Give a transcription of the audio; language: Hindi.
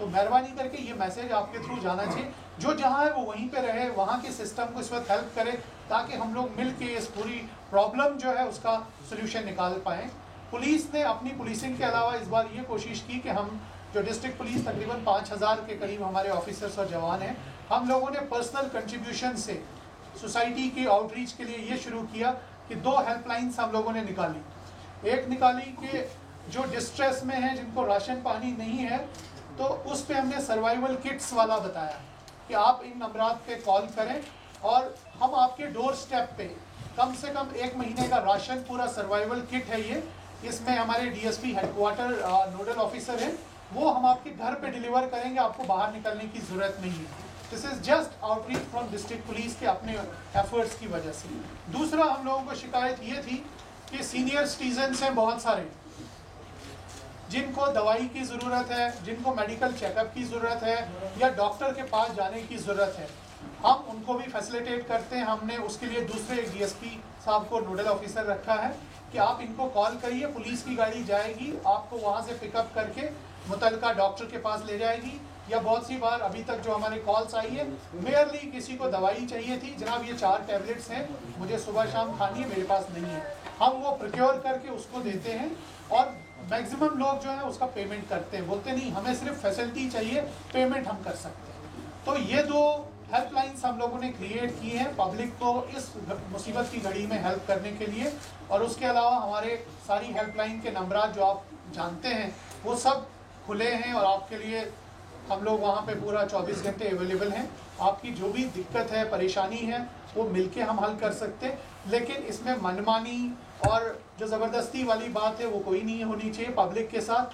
तो मेहरबानी करके ये मैसेज आपके थ्रू जाना चाहिए, जो जहाँ है वो वहीं पे रहे, वहाँ के सिस्टम को इस वक्त हेल्प करे, ताकि हम लोग मिल के इस पूरी प्रॉब्लम जो है उसका सोल्यूशन निकाल पाएँ। पुलिस ने अपनी पुलिसिंग के अलावा इस बार ये कोशिश की कि हम जो डिस्ट्रिक्ट पुलिस तकरीबन 5000 के करीब हमारे ऑफिसर्स और जवान हैं, हम लोगों ने पर्सनल कंट्रीब्यूशन से सोसाइटी की आउटरीच के लिए ये शुरू किया कि 2 हेल्पलाइंस हम लोगों ने निकाली। एक निकाली कि जो डिस्ट्रेस में है, जिनको राशन पानी नहीं है, तो उस पे हमने सर्वाइवल किट्स वाला बताया कि आप इन नंबरात पे कॉल करें और हम आपके डोर स्टेप पे कम से कम 1 महीने का राशन, पूरा सर्वाइवल किट है ये, इसमें हमारे डीएसपी हेडक्वार्टर नोडल ऑफिसर हैं, वो हम आपके घर पे डिलीवर करेंगे, आपको बाहर निकलने की ज़रूरत नहीं है। This is just outreach from district police के अपने एफर्ट्स की वजह से। दूसरा, हम लोगों को शिकायत ये थी कि सीनियर सिटीजन्स हैं बहुत सारे, जिनको दवाई की ज़रूरत है, जिनको मेडिकल चेकअप की ज़रूरत है या डॉक्टर के पास जाने की ज़रूरत है, हम उनको भी फैसिलिटेट करते हैं। हमने उसके लिए दूसरे डीएसपी साहब को नोडल ऑफिसर रखा है कि आप इनको कॉल करिए, पुलिस की गाड़ी जाएगी, आपको वहाँ से पिकअप करके मुतल्लिका डॉक्टर के पास ले जाएगी। या बहुत सी बार अभी तक जो हमारे कॉल्स आई है, मेयरली किसी को दवाई चाहिए थी, जनाब ये 4 टैबलेट्स हैं, मुझे सुबह शाम खानी है, मेरे पास नहीं है, हम वो प्रोक्योर करके उसको देते हैं और मैक्सिमम लोग जो है उसका पेमेंट करते हैं, बोलते नहीं हमें सिर्फ फैसिलिटी चाहिए, पेमेंट हम कर सकते हैं। तो ये 2 हेल्पलाइंस हम लोगों ने क्रिएट की हैं पब्लिक को इस मुसीबत की घड़ी में हेल्प करने के लिए। और उसके अलावा हमारे सारी हेल्पलाइन के नंबर जो आप जानते हैं वो सब खुले हैं और आपके लिए हम लोग वहाँ पे पूरा 24 घंटे अवेलेबल हैं। आपकी जो भी दिक्कत है, परेशानी है, वो मिलके हम हल कर सकते हैं, लेकिन इसमें मनमानी और जो ज़बरदस्ती वाली बात है वो कोई नहीं होनी चाहिए पब्लिक के साथ।